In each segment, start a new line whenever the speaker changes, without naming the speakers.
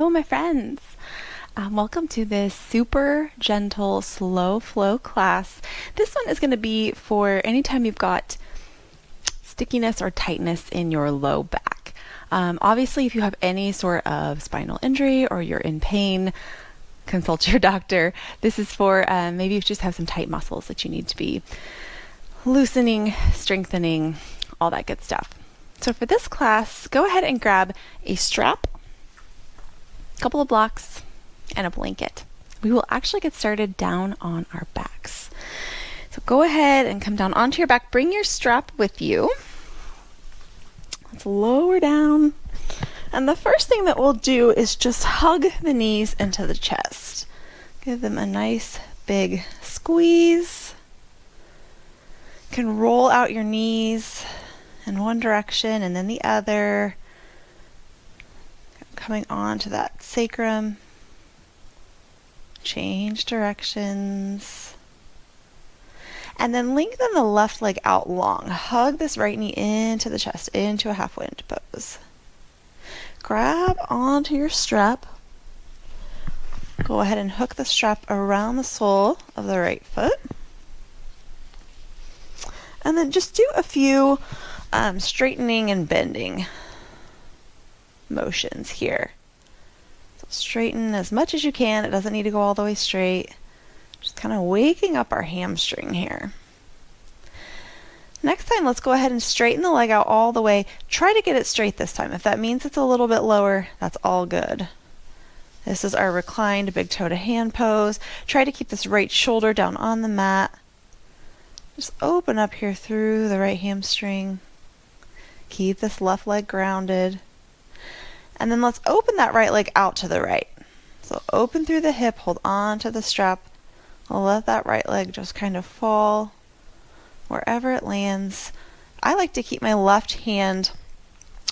Hello, my friends. Welcome to this super gentle, slow flow class. This one is going to be for anytime you've got stickiness or tightness in your low back. Obviously, if you have any sort of spinal injury or you're in pain, consult your doctor. This is for maybe you just have some tight muscles that you need to be loosening, strengthening, all that good stuff. So for this class, go ahead and grab a strap, couple of blocks, and a blanket. We will actually get started down on our backs. So go ahead and come down onto your back. Bring your strap with you. Let's lower down. And the first thing that we'll do is just hug the knees into the chest. Give them a nice big squeeze. You can roll out your knees in one direction and then the other. Coming on to that sacrum. Change directions. And then lengthen the left leg out long. Hug this right knee into the chest, into a half wind pose. Grab onto your strap. Go ahead and hook the strap around the sole of the right foot. And then just do a few straightening and bending motions here. So straighten as much as you can. It doesn't need to go all the way straight. Just kind of waking up our hamstring here. Next time, let's go ahead and straighten the leg out all the way. Try to get it straight this time. If that means it's a little bit lower, that's all good. This is our reclined big toe to hand pose. Try to keep this right shoulder down on the mat. Just open up here through the right hamstring. Keep this left leg grounded. And then let's open that right leg out to the right. So open through the hip, hold on to the strap. I'll let that right leg just kind of fall wherever it lands. I like to keep my left hand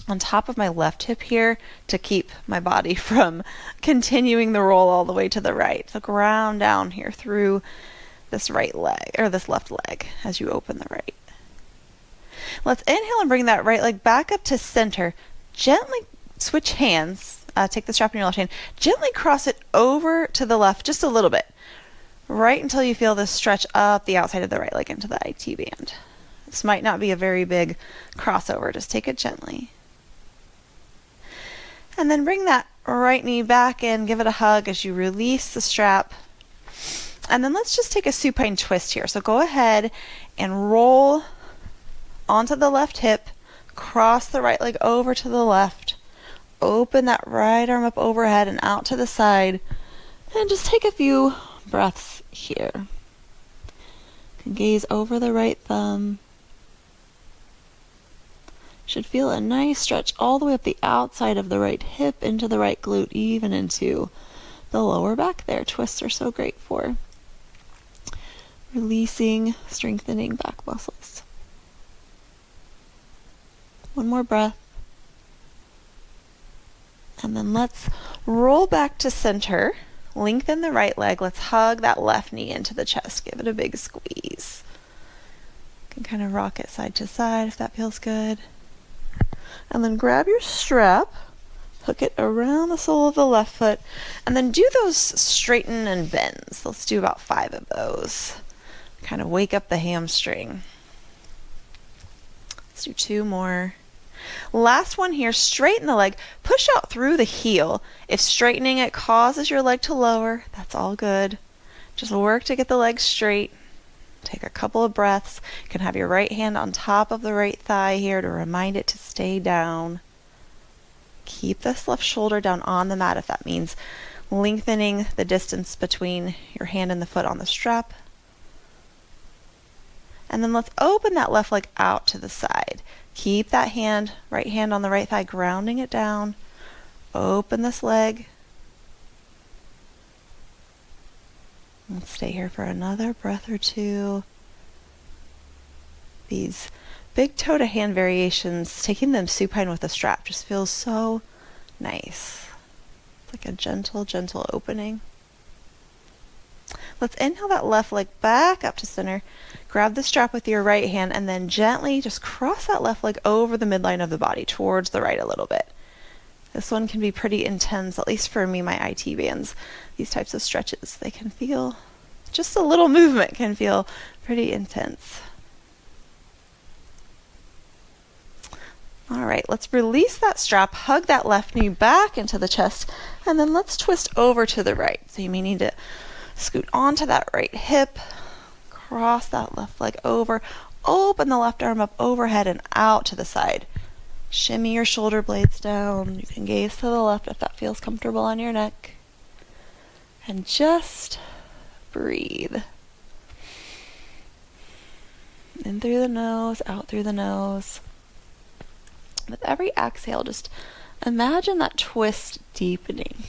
on top of my left hip here to keep my body from continuing the roll all the way to the right. So ground down here through this right leg, or this left leg as you open the right. Let's inhale and bring that right leg back up to center. Gently switch hands. Take the strap in your left hand. Gently cross it over to the left just a little bit. Right until you feel this stretch up the outside of the right leg into the IT band. This might not be a very big crossover. Just take it gently. And then bring that right knee back in. Give it a hug as you release the strap. And then let's just take a supine twist here. So go ahead and roll onto the left hip. Cross the right leg over to the left. Open that right arm up overhead and out to the side. And just take a few breaths here. You can gaze over the right thumb. Should feel a nice stretch all the way up the outside of the right hip into the right glute, even into the lower back there. Twists are so great for releasing, strengthening back muscles. One more breath. And then let's roll back to center. Lengthen the right leg. Let's hug that left knee into the chest. Give it a big squeeze. You can kind of rock it side to side if that feels good. And then grab your strap. Hook it around the sole of the left foot. And then do those straighten and bends. Let's do about 5 of those. Kind of wake up the hamstring. Let's do 2 more. Last one here, straighten the leg, push out through the heel. If straightening it causes your leg to lower, that's all good. Just work to get the leg straight. Take a couple of breaths. You can have your right hand on top of the right thigh here to remind it to stay down. Keep this left shoulder down on the mat if that means lengthening the distance between your hand and the foot on the strap. And then let's open that left leg out to the side. Keep that hand, right hand on the right thigh, grounding it down. Open this leg. Let's stay here for another breath or 2. These big toe to hand variations, taking them supine with a strap just feels so nice. It's like a gentle, gentle opening. Let's inhale that left leg back up to center. Grab the strap with your right hand and then gently just cross that left leg over the midline of the body towards the right a little bit. This one can be pretty intense, at least for me, my IT bands. These types of stretches, they can feel, just a little movement can feel pretty intense. All right, let's release that strap, hug that left knee back into the chest, and then let's twist over to the right. So you may need to scoot onto that right hip, cross that left leg over, open the left arm up overhead and out to the side. Shimmy your shoulder blades down. You can gaze to the left if that feels comfortable on your neck. And just breathe. In through the nose, out through the nose. With every exhale, just imagine that twist deepening.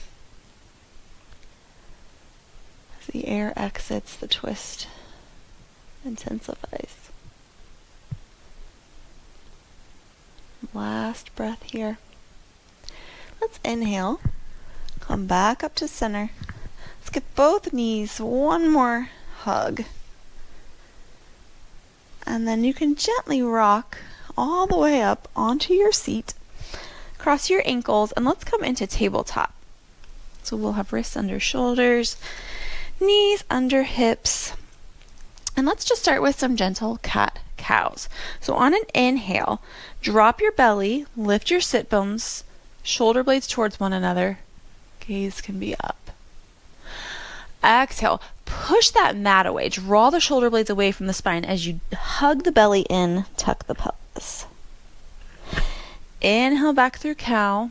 As the air exits, the twist intensifies. Last breath here. Let's inhale. Come back up to center. Let's give both knees one more hug. And then you can gently rock all the way up onto your seat. Cross your ankles and let's come into tabletop. So we'll have wrists under shoulders, knees under hips. And let's just start with some gentle cat-cows. So on an inhale, drop your belly, lift your sit bones, shoulder blades towards one another. Gaze can be up. Exhale, push that mat away. Draw the shoulder blades away from the spine as you hug the belly in, tuck the pelvis. Inhale back through cow.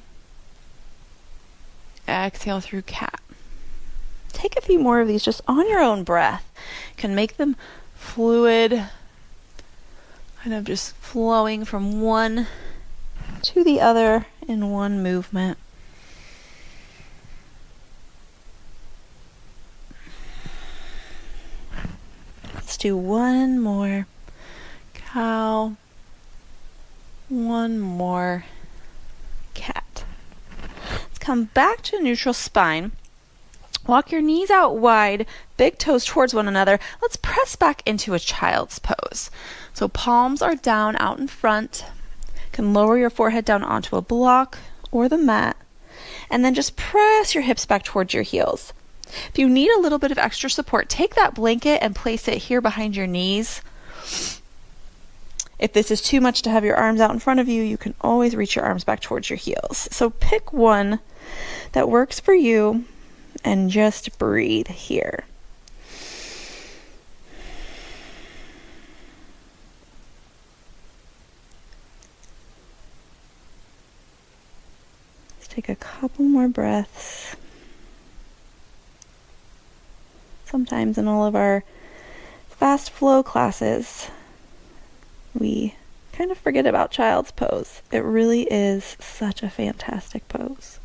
Exhale through cat. Take a few more of these just on your own breath. You can make them fluid, kind of just flowing from one to the other in one movement. Let's do one more cow, one more cat. Let's come back to a neutral spine. Walk your knees out wide, big toes towards one another. Let's press back into a child's pose. So palms are down out in front. You can lower your forehead down onto a block or the mat. And then just press your hips back towards your heels. If you need a little bit of extra support, take that blanket and place it here behind your knees. If this is too much to have your arms out in front of you, you can always reach your arms back towards your heels. So pick one that works for you. And just breathe here. Let's take a couple more breaths. Sometimes in all of our fast flow classes, we kind of forget about child's pose. It really is such a fantastic pose.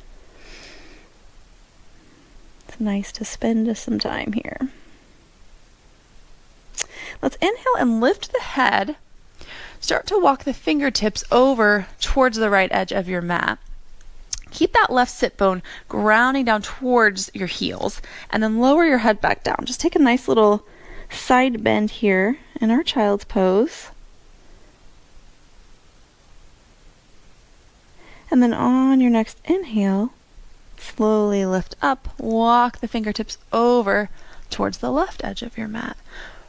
It's nice to spend some time here. Let's inhale and lift the head. Start to walk the fingertips over towards the right edge of your mat. Keep that left sit bone grounding down towards your heels, and then lower your head back down. Just take a nice little side bend here in our child's pose. And then on your next inhale, slowly lift up, walk the fingertips over towards the left edge of your mat.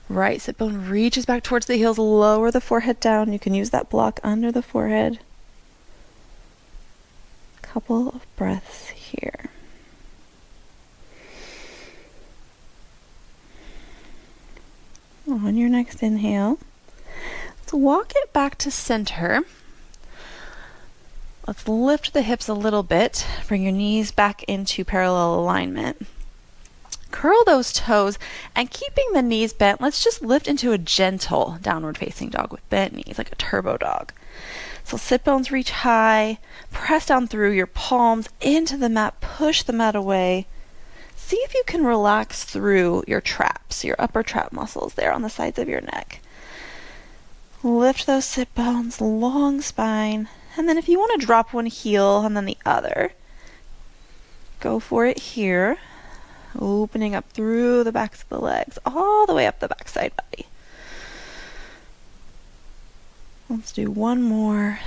Right sit bone reaches back towards the heels, lower the forehead down. You can use that block under the forehead. Couple of breaths here. On your next inhale, let's walk it back to center. Let's lift the hips a little bit. Bring your knees back into parallel alignment. Curl those toes, and keeping the knees bent, let's just lift into a gentle downward facing dog with bent knees, like a turbo dog. So sit bones reach high, press down through your palms into the mat, push the mat away. See if you can relax through your traps, your upper trap muscles there on the sides of your neck. Lift those sit bones, long spine. And then if you want to drop one heel and then the other, go for it here. Opening up through the backs of the legs, all the way up the backside body. Let's do one more.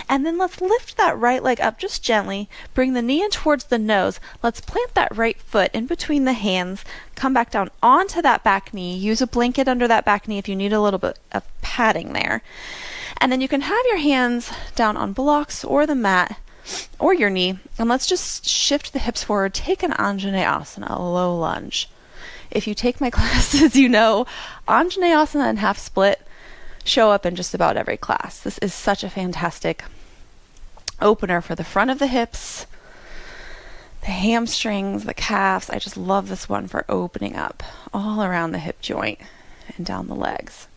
And then let's lift that right leg up just gently. Bring the knee in towards the nose. Let's plant that right foot in between the hands. Come back down onto that back knee. Use a blanket under that back knee if you need a little bit of padding there. And then you can have your hands down on blocks or the mat or your knee. And let's just shift the hips forward. Take an Anjaneyasana, a low lunge. If you take my classes, you know Anjaneyasana and half split show up in just about every class. This is such a fantastic opener for the front of the hips, the hamstrings, the calves. I just love this one for opening up all around the hip joint and down the legs.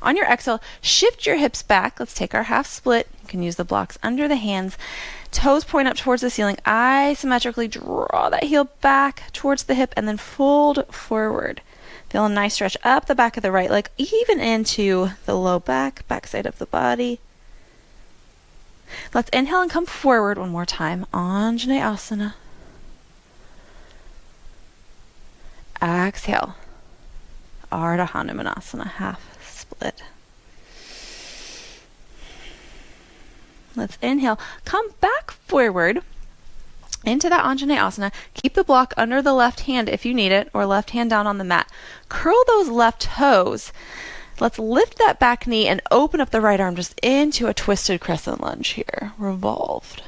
On your exhale, shift your hips back. Let's take our half split. You can use the blocks under the hands. Toes point up towards the ceiling. Isometrically draw that heel back towards the hip and then fold forward. Feel a nice stretch up the back of the right leg, even into the low back side of the body. Let's inhale and come forward one more time. Anjaneyasana. Exhale. Ardha Hanumanasana, half split. Let's inhale. Come back forward into that Anjaneyasana. Keep the block under the left hand if you need it, or left hand down on the mat. Curl those left toes. Let's lift that back knee and open up the right arm just into a twisted crescent lunge here. Revolved.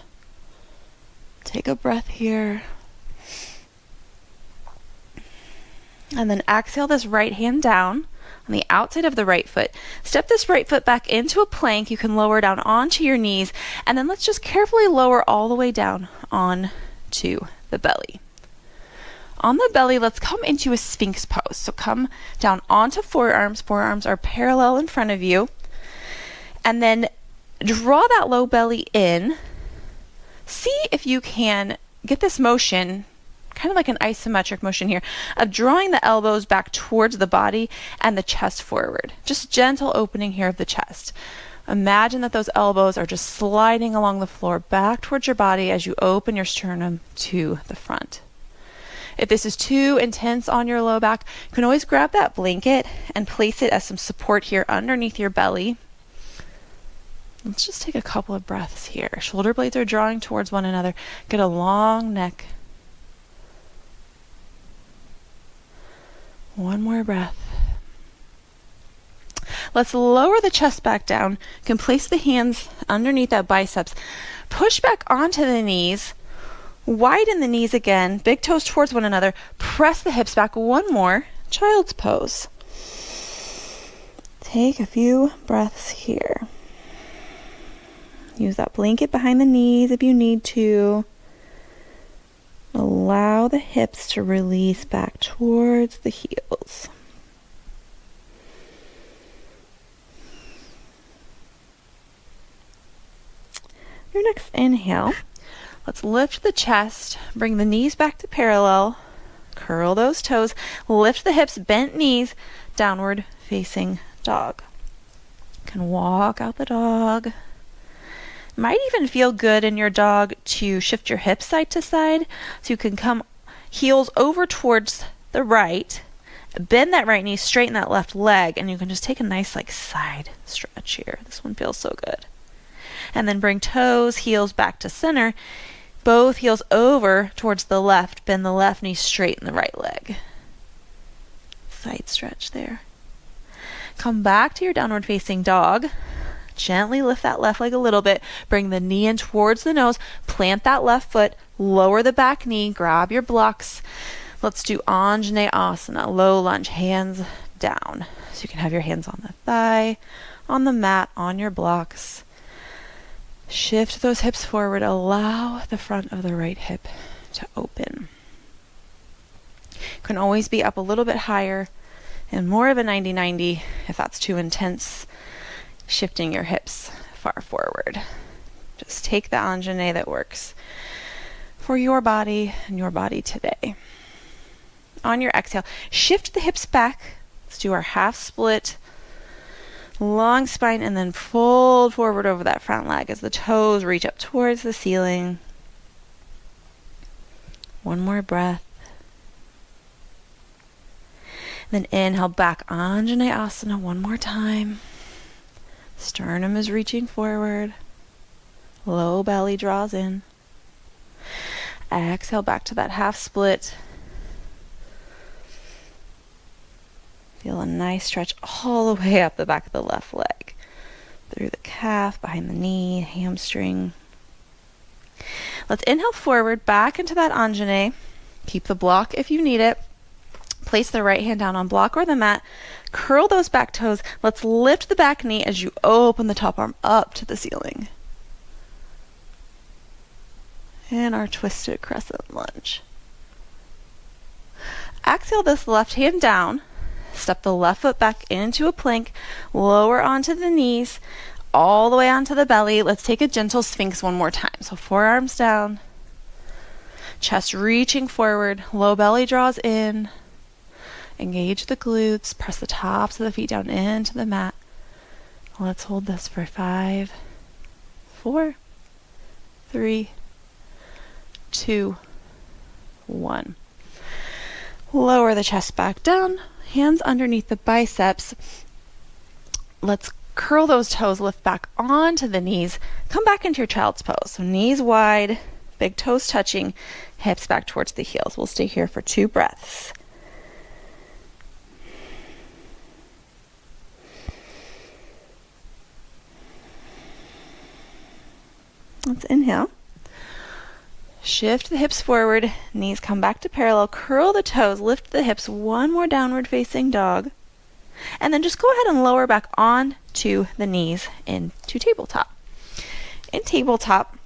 Take a breath here. And then exhale this right hand down on the outside of the right foot. Step this right foot back into a plank. You can lower down onto your knees. And then let's just carefully lower all the way down on to the belly. On the belly, let's come into a Sphinx pose. So come down onto forearms. Forearms are parallel in front of you. And then draw that low belly in. See if you can get this motion, kind of like an isometric motion here, of drawing the elbows back towards the body and the chest forward. Just gentle opening here of the chest. Imagine that those elbows are just sliding along the floor back towards your body as you open your sternum to the front. If this is too intense on your low back, you can always grab that blanket and place it as some support here underneath your belly. Let's just take a couple of breaths here. Shoulder blades are drawing towards one another. Get a long neck. One more breath. Let's lower the chest back down. You can place the hands underneath that biceps. Push back onto the knees. Widen the knees again. Big toes towards one another. Press the hips back. One more. Child's pose. Take a few breaths here. Use that blanket behind the knees if you need to. Allow the hips to release back towards the heels. Your next inhale, let's lift the chest, bring the knees back to parallel, curl those toes, lift the hips, bent knees, downward facing dog. You can walk out the dog. Might even feel good in your dog to shift your hips side to side, so you can come heels over towards the right, bend that right knee, straighten that left leg, and you can just take a nice side stretch here. This one feels so good. And then bring toes, heels back to center, both heels over towards the left, bend the left knee, straighten the right leg. Side stretch there. Come back to your downward facing dog. Gently lift that left leg a little bit. Bring the knee in towards the nose. Plant that left foot. Lower the back knee. Grab your blocks. Let's do Anjaneyasana, low lunge, hands down. So you can have your hands on the thigh, on the mat, on your blocks. Shift those hips forward. Allow the front of the right hip to open. You can always be up a little bit higher and more of a 90-90 if that's too intense. Shifting your hips far forward. Just take the Anjaney that works for your body and your body today. On your exhale, shift the hips back. Let's do our half split. Long spine, and then fold forward over that front leg as the toes reach up towards the ceiling. One more breath. Then inhale back, Anjaneyasana one more time. Sternum is reaching forward. Low belly draws in. Exhale back to that half split. Feel a nice stretch all the way up the back of the left leg. Through the calf, behind the knee, hamstring. Let's inhale forward, back into that Anjane. Keep the block if you need it. Place the right hand down on block or the mat. Curl those back toes. Let's lift the back knee as you open the top arm up to the ceiling. And our twisted crescent lunge. Exhale this left hand down. Step the left foot back into a plank. Lower onto the knees. All the way onto the belly. Let's take a gentle sphinx one more time. So forearms down. Chest reaching forward. Low belly draws in. Engage the glutes. Press the tops of the feet down into the mat. Let's hold this for 5, 4, 3, 2, 1. Lower the chest back down. Hands underneath the biceps. Let's curl those toes, lift back onto the knees. Come back into your child's pose. So knees wide, big toes touching, hips back towards the heels. We'll stay here for 2 breaths. Let's inhale. Shift the hips forward, knees come back to parallel, curl the toes, lift the hips, one more downward facing dog. And then just go ahead and lower back on to the knees into tabletop. In tabletop,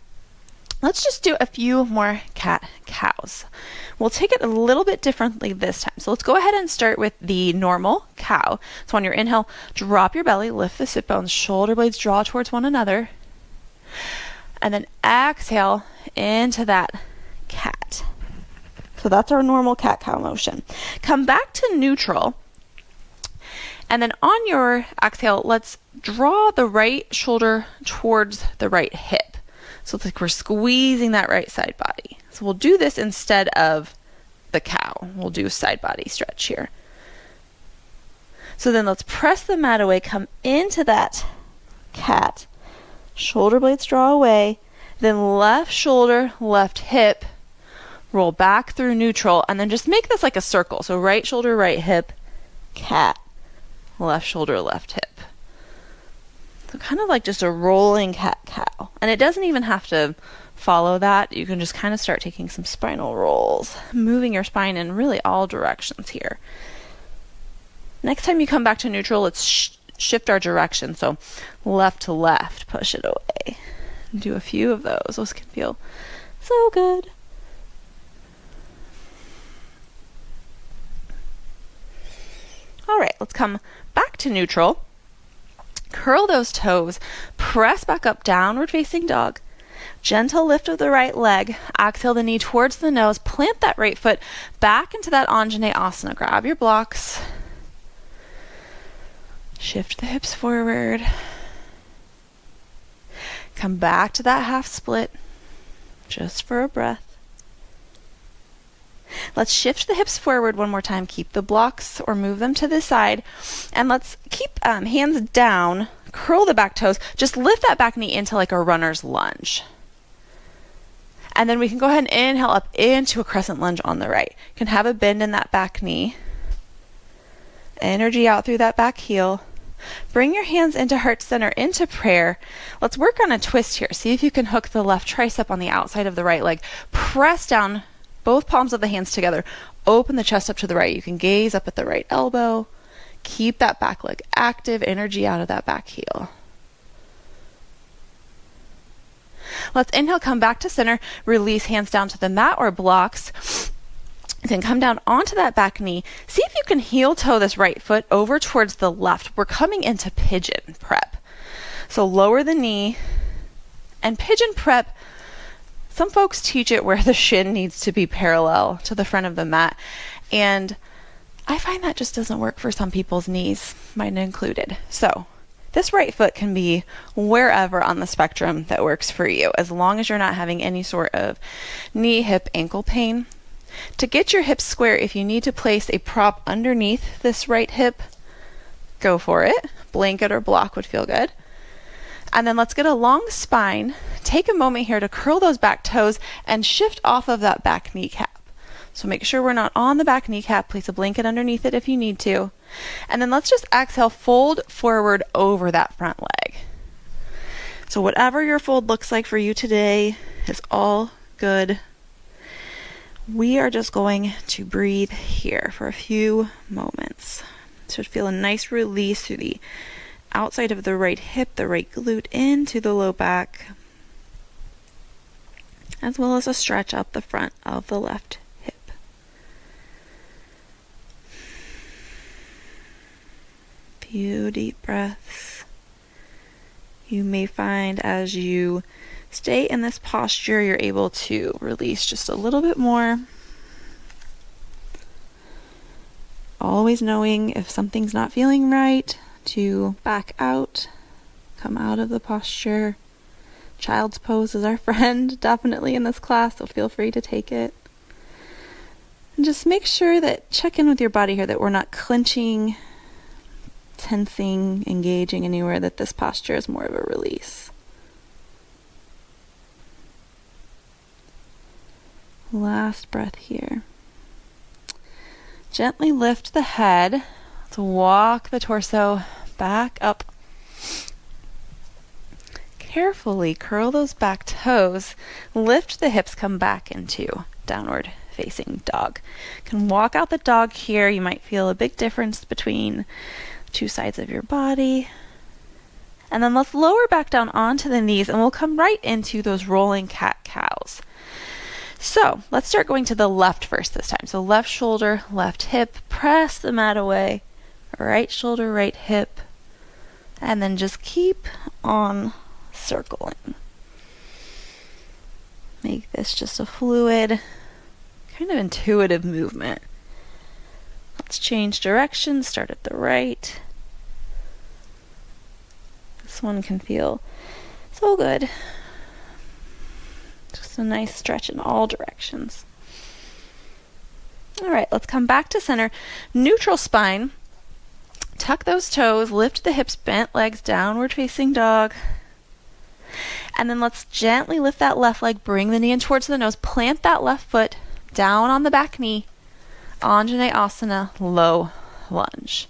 let's just do a few more cat-cows. We'll take it a little bit differently this time. So let's go ahead and start with the normal cow. So on your inhale, drop your belly, lift the sit bones, shoulder blades draw towards one another. And then exhale into that cat. So that's our normal cat-cow motion. Come back to neutral. And then on your exhale, let's draw the right shoulder towards the right hip. So it's like we're squeezing that right side body. So we'll do this instead of the cow. We'll do a side body stretch here. So then let's press the mat away, come into that cat. Shoulder blades draw away. Then left shoulder, left hip. Roll back through neutral. And then just make this like a circle. So right shoulder, right hip, cat. Left shoulder, left hip. So kind of like just a rolling cat-cow. And it doesn't even have to follow that. You can just kind of start taking some spinal rolls, moving your spine in really all directions here. Next time you come back to neutral, let's shift our direction. So left to left, push it away. Do a few of those. Those can feel so good. All right, let's come back to neutral. Curl those toes. Press back up, downward facing dog. Gentle lift of the right leg. Exhale the knee towards the nose. Plant that right foot back into that Anjane Asana. Grab your blocks. Shift the hips forward. Come back to that half split. Just for a breath. Let's shift the hips forward one more time. Keep the blocks or move them to the side. And let's keep hands down. Curl the back toes. Just lift that back knee into like a runner's lunge. And then we can go ahead and inhale up into a crescent lunge on the right. You can have a bend in that back knee. Energy out through that back heel. Bring your hands into heart center, into prayer. Let's work on a twist here. See if you can hook the left tricep on the outside of the right leg. Press down both palms of the hands together. Open the chest up to the right. You can gaze up at the right elbow. Keep that back leg active. Energy out of that back heel. Let's inhale, come back to center. Release hands down to the mat or blocks. Then come down onto that back knee. See if you can heel toe this right foot over towards the left. We're coming into pigeon prep. So lower the knee. And pigeon prep, some folks teach it where the shin needs to be parallel to the front of the mat. And I find that just doesn't work for some people's knees, mine included. So this right foot can be wherever on the spectrum that works for you, as long as you're not having any sort of knee, hip, ankle pain. To get your hips square, if you need to place a prop underneath this right hip, go for it. Blanket or block would feel good. And then let's get a long spine. Take a moment here to curl those back toes and shift off of that back kneecap. So make sure we're not on the back kneecap. Place a blanket underneath it if you need to. And then let's just exhale, fold forward over that front leg. So whatever your fold looks like for you today is all good. We are just going to breathe here for a few moments. Should feel a nice release through the outside of the right hip, the right glute into the low back, as well as a stretch up the front of the left hip. Few deep breaths. You may find as you stay in this posture, you're able to release just a little bit more. Always knowing if something's not feeling right, to back out, come out of the posture. Child's pose is our friend, definitely in this class, so feel free to take it. And just make sure that, check in with your body here, that we're not clenching, tensing, engaging anywhere, that this posture is more of a release. Last breath here. Gently lift the head. Let's walk the torso back up. Carefully curl those back toes. Lift the hips, come back into downward facing dog. You can walk out the dog here. You might feel a big difference between two sides of your body. And then let's lower back down onto the knees and we'll come right into those rolling cat-cows. So let's start going to the left first this time. So left shoulder, left hip, press the mat away, right shoulder, right hip, and then just keep on circling. Make this just a fluid, kind of intuitive movement. Let's change direction, start at the right. This one can feel so good. Just a nice stretch in all directions. All right, let's come back to center. Neutral spine. Tuck those toes, lift the hips, bent legs, downward facing dog. And then let's gently lift that left leg, bring the knee in towards the nose, plant that left foot down on the back knee. Anjaneyasana, low lunge.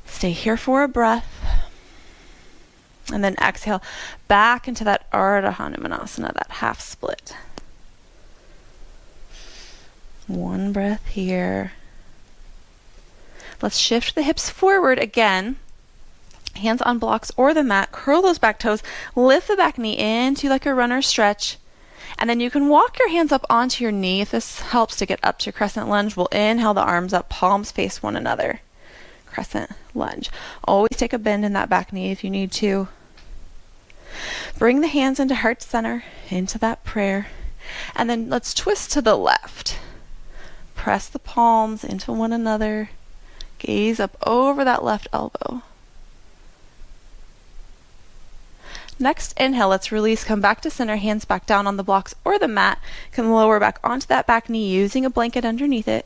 Stay here for a breath. And then exhale back into that Ardha Hanumanasana, that half split. One breath here. Let's shift the hips forward again. Hands on blocks or the mat. Curl those back toes. Lift the back knee into like a runner stretch. And then you can walk your hands up onto your knee. If this helps to get up to crescent lunge, we'll inhale the arms up, palms face one another. Crescent lunge. Always take a bend in that back knee if you need to. Bring the hands into heart center, into that prayer. And then let's twist to the left. Press the palms into one another. Gaze up over that left elbow. Next inhale, let's release, come back to center, hands back down on the blocks or the mat. Can lower back onto that back knee using a blanket underneath it.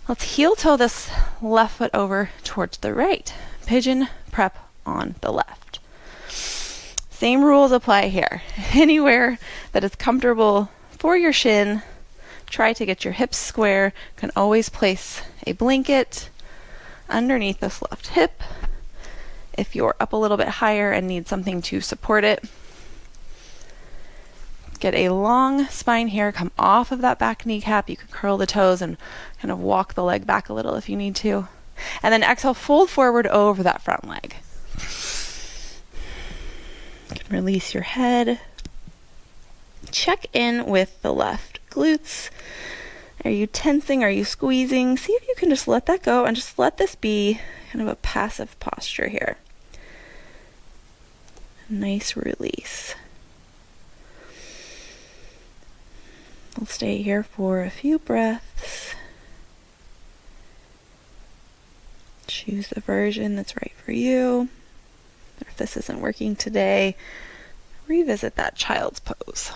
Let's heel toe this left foot over towards the right. Pigeon prep on the left. Same rules apply here. Anywhere that is comfortable for your shin, try to get your hips square. You can always place a blanket underneath this left hip. If you're up a little bit higher and need something to support it, get a long spine here. Come off of that back kneecap. You can curl the toes and kind of walk the leg back a little if you need to. And then exhale, fold forward over that front leg. You can release your head. Check in with the left glutes. Are you tensing? Are you squeezing? See if you can just let that go and just let this be kind of a passive posture here. Nice release. We'll stay here for a few breaths. Choose the version that's right for you. Or if this isn't working today, revisit that child's pose.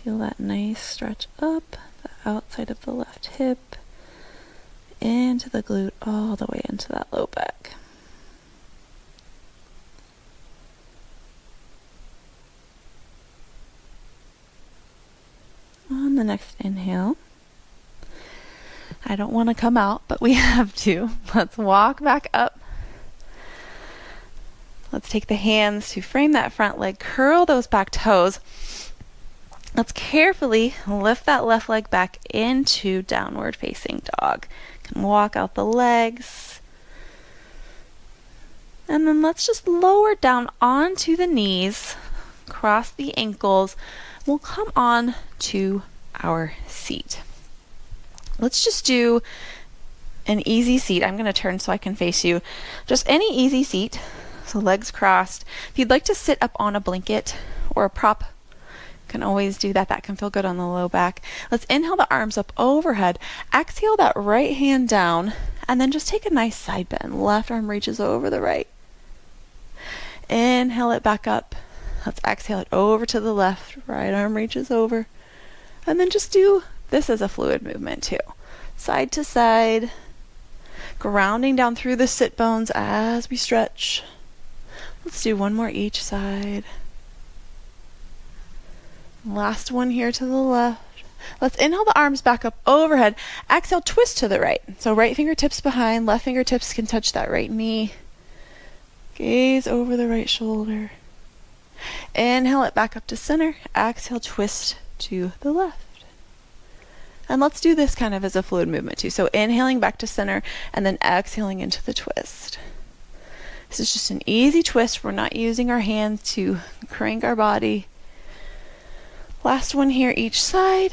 Feel that nice stretch up the outside of the left hip, into the glute, all the way into that low back. On the next inhale, I don't want to come out, but we have to. Let's walk back up. Let's take the hands to frame that front leg, curl those back toes. Let's carefully lift that left leg back into downward facing dog. You can walk out the legs. And then let's just lower down onto the knees, cross the ankles. We'll come on to our seat. Let's just do an easy seat. I'm going to turn so I can face you. Just any easy seat. So legs crossed. If you'd like to sit up on a blanket or a prop, you can always do that. That can feel good on the low back. Let's inhale the arms up overhead. Exhale that right hand down, and then just take a nice side bend. Left arm reaches over the right. Inhale it back up. Let's exhale it over to the left. Right arm reaches over. And then just do this as a fluid movement too. Side to side. Grounding down through the sit bones as we stretch. Let's do one more each side. Last one here to the left. Let's inhale the arms back up overhead. Exhale, twist to the right. So right fingertips behind, left fingertips can touch that right knee. Gaze over the right shoulder. Inhale it back up to center. Exhale, twist to the left. And let's do this kind of as a fluid movement too. So inhaling back to center and then exhaling into the twist. This is just an easy twist. We're not using our hands to crank our body. Last one here each side.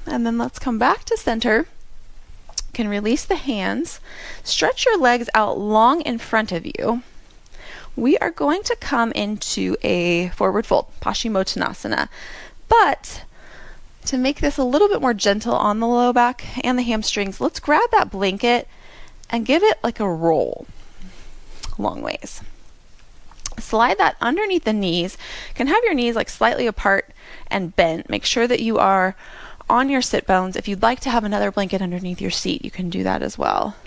And then let's come back to center. You can release the hands. Stretch your legs out long in front of you. We are going to come into a forward fold, Paschimottanasana. But to make this a little bit more gentle on the low back and the hamstrings, let's grab that blanket and give it like a roll long ways. Slide that underneath the knees. You can have your knees like slightly apart and bent. Make sure that you are on your sit bones. If you'd like to have another blanket underneath your seat, you can do that as well.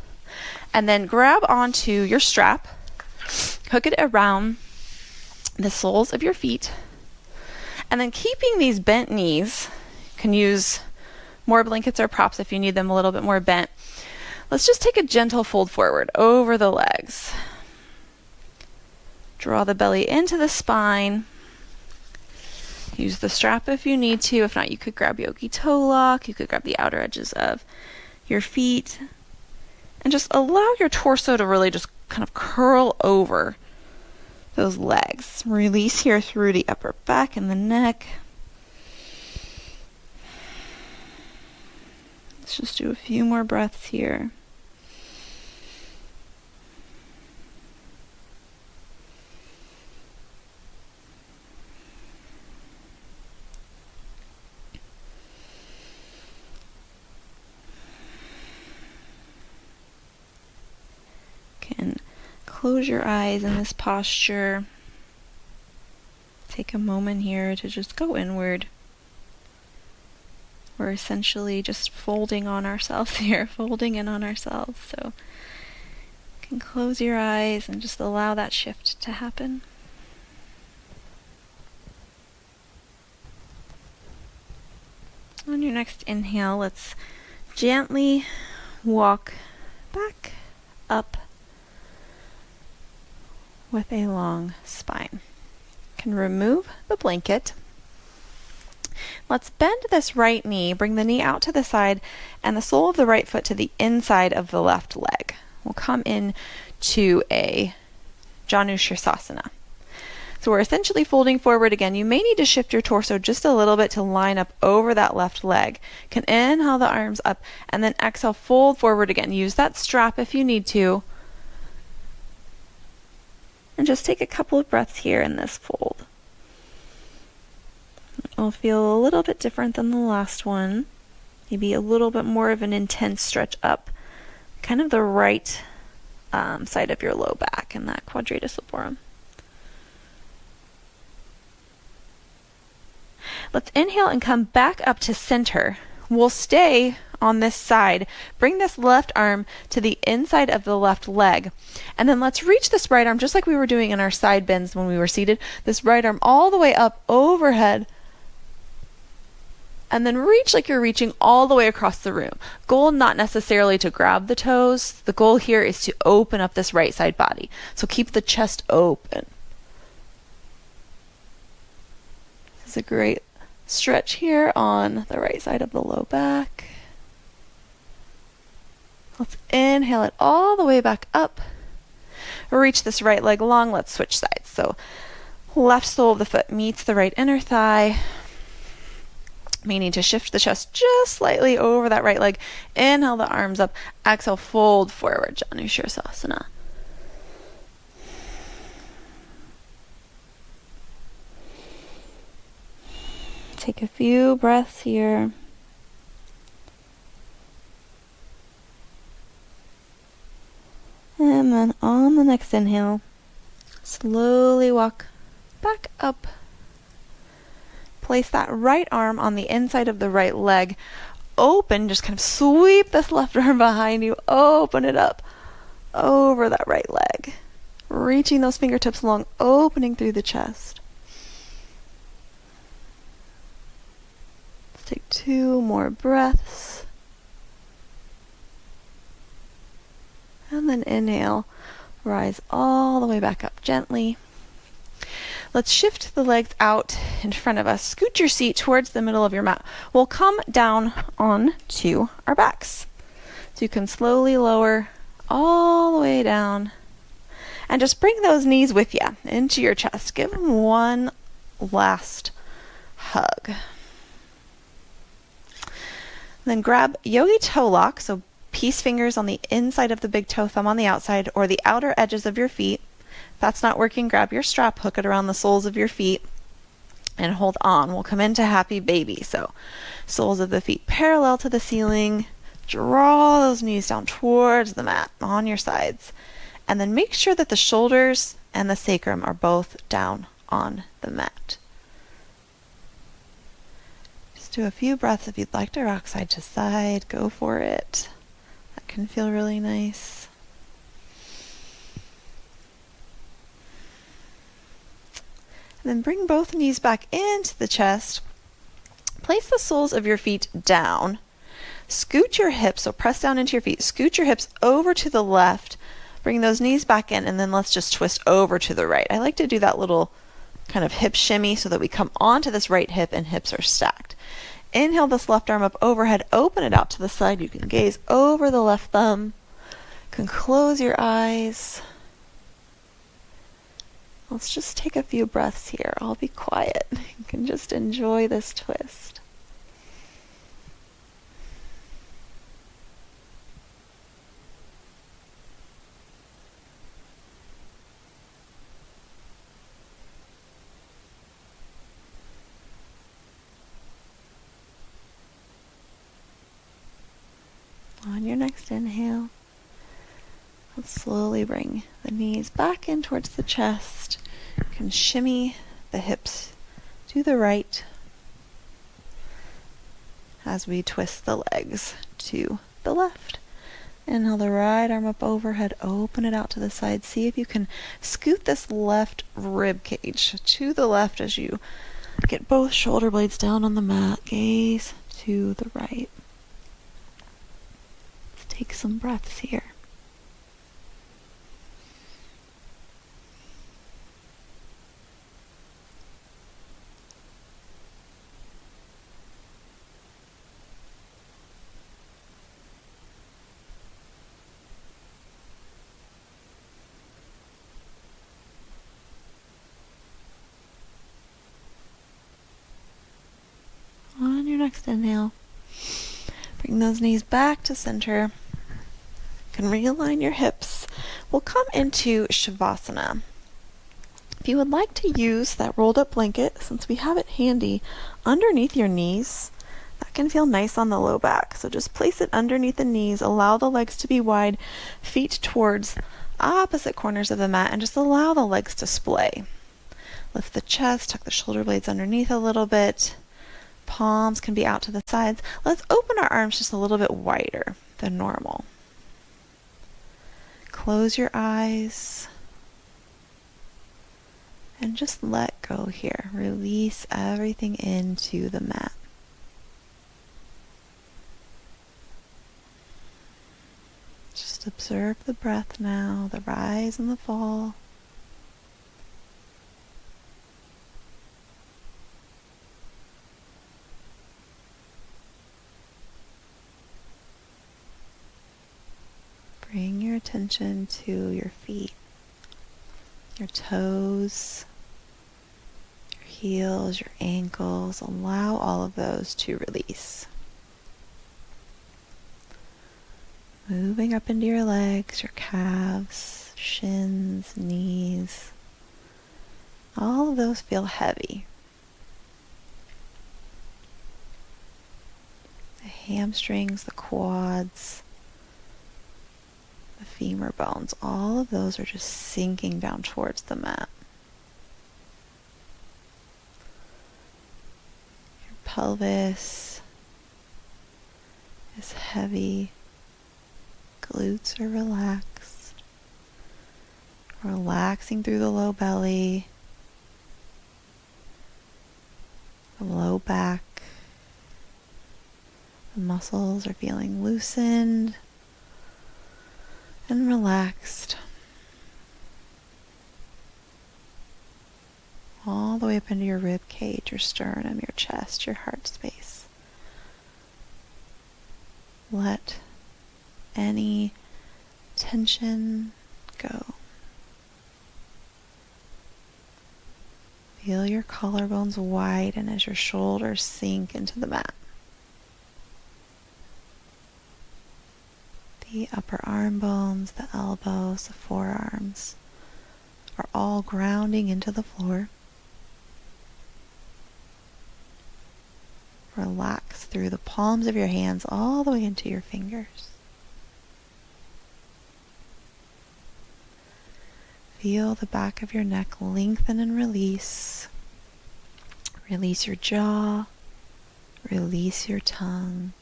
And then grab onto your strap, hook it around the soles of your feet, and then keeping these bent knees, you can use more blankets or props if you need them a little bit more bent. Let's just take a gentle fold forward over the legs. Draw the belly into the spine. Use the strap if you need to. If not, you could grab yogi toe lock. You could grab the outer edges of your feet. And just allow your torso to really just kind of curl over those legs. Release here through the upper back and the neck. Let's just do a few more breaths here. Can close your eyes in this posture. Take a moment here to just go inward. We're essentially just folding on ourselves here, folding in on ourselves. So you can close your eyes and just allow that shift to happen. On your next inhale, let's gently walk back up with a long spine. You can remove the blanket. Let's bend this right knee, bring the knee out to the side and the sole of the right foot to the inside of the left leg. We'll come in to a Janu Shirsasana. So we're essentially folding forward again. You may need to shift your torso just a little bit to line up over that left leg. You can inhale the arms up and then exhale, fold forward again. Use that strap if you need to. And just take a couple of breaths here in this fold. It'll feel a little bit different than the last one. Maybe a little bit more of an intense stretch up, kind of the right side of your low back and that quadratus laborum. Let's inhale and come back up to center. We'll stay on this side. Bring this left arm to the inside of the left leg. And then let's reach this right arm just like we were doing in our side bends when we were seated. This right arm all the way up overhead. And then reach like you're reaching all the way across the room. Goal not necessarily to grab the toes. The goal here is to open up this right side body. So keep the chest open. This is a great stretch here on the right side of the low back. Let's inhale it all the way back up. Reach this right leg long. Let's switch sides. So left sole of the foot meets the right inner thigh. May need to shift the chest just slightly over that right leg. Inhale the arms up. Exhale, fold forward, Janu Shirsasana. Take a few breaths here. And then on the next inhale, slowly walk back up. Place that right arm on the inside of the right leg. Open, just kind of sweep this left arm behind you. Open it up over that right leg. Reaching those fingertips long, opening through the chest. Let's take 2 more breaths. And then inhale, rise all the way back up gently. Let's shift the legs out in front of us. Scoot your seat towards the middle of your mat. We'll come down onto our backs. So you can slowly lower all the way down. And just bring those knees with you into your chest. Give them one last hug. Then grab yogi toe lock. So peace fingers on the inside of the big toe, thumb on the outside, or the outer edges of your feet. If that's not working, grab your strap, hook it around the soles of your feet, and hold on. We'll come into happy baby. So soles of the feet parallel to the ceiling. Draw those knees down towards the mat on your sides. And then make sure that the shoulders and the sacrum are both down on the mat. Just do a few breaths. If you'd like to rock side to side, go for it. That can feel really nice. Then bring both knees back into the chest. Place the soles of your feet down. Scoot your hips, so press down into your feet. Scoot your hips over to the left. Bring those knees back in, and then let's just twist over to the right. I like to do that little kind of hip shimmy so that we come onto this right hip and hips are stacked. Inhale this left arm up overhead. Open it out to the side. You can gaze over the left thumb. You can close your eyes. Let's just take a few breaths here. I'll be quiet. You can just enjoy this twist. On your next inhale, let's slowly bring the knees back in towards the chest. You can shimmy the hips to the right as we twist the legs to the left. Inhale the right arm up overhead, open it out to the side. See if you can scoot this left rib cage to the left as you get both shoulder blades down on the mat. Gaze to the right. Let's take some breaths here. On your next inhale, bring those knees back to center. You can realign your hips. We'll come into Shavasana. If you would like to use that rolled up blanket, since we have it handy, underneath your knees, that can feel nice on the low back. So just place it underneath the knees, allow the legs to be wide, feet towards opposite corners of the mat, and just allow the legs to splay. Lift the chest, tuck the shoulder blades underneath a little bit. palms can be out to the sides. Let's open our arms just a little bit wider than normal. Close your eyes and just let go here. Release everything into the mat. Just observe the breath now, the rise and the fall. Bring your attention to your feet, your toes, your heels, your ankles. Allow all of those to release. Moving up into your legs, your calves, shins, knees. All of those feel heavy. The hamstrings, the quads, the femur bones, all of those are just sinking down towards the mat. Your pelvis is heavy. Glutes are relaxed. Relaxing through the low belly, the low back. The muscles are feeling loosened and relaxed. All the way up into your rib cage, your sternum, your chest, your heart space. Let any tension go. Feel your collarbones widen as your shoulders sink into the mat. The upper arm bones, the elbows, the forearms are all grounding into the floor. Relax through the palms of your hands all the way into your fingers. Feel the back of your neck lengthen and release. Release your jaw. Release your tongue.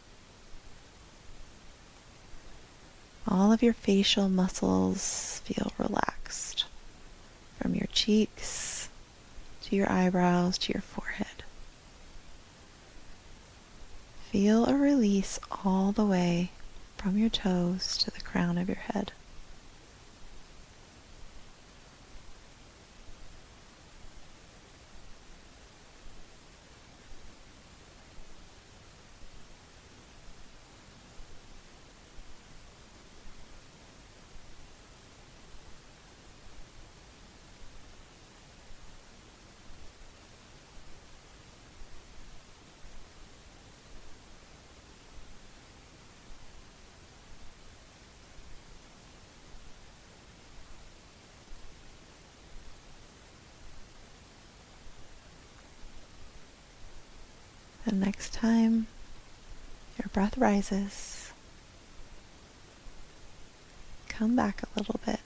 All of your facial muscles feel relaxed, from your cheeks to your eyebrows to your forehead. Feel a release all the way from your toes to the crown of your head. The next time your breath rises, come back a little bit.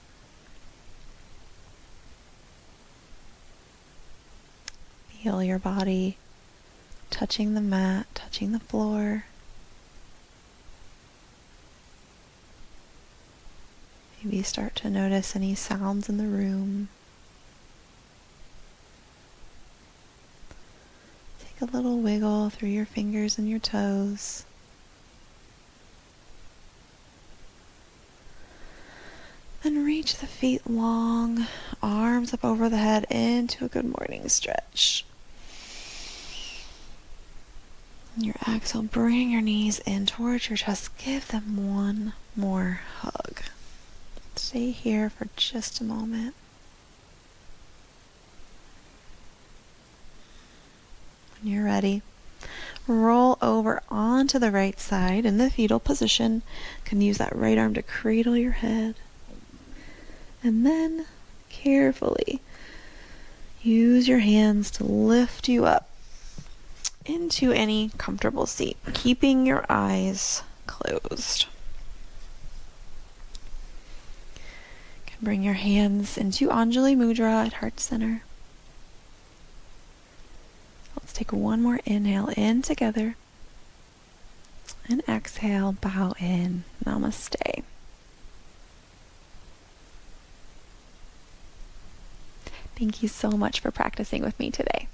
Feel your body touching the mat, touching the floor. Maybe start to notice any sounds in the room. A little wiggle through your fingers and your toes. Then reach the feet long, arms up over the head into a good morning stretch. On your exhale, bring your knees in towards your chest. Give them one more hug. Stay here for just a moment. When you're ready, roll over onto the right side in the fetal position. You can use that right arm to cradle your head. And then carefully use your hands to lift you up into any comfortable seat, keeping your eyes closed. You can bring your hands into Anjali Mudra at heart center. take one more inhale in together. And exhale, bow in. Namaste. Thank you so much for practicing with me today.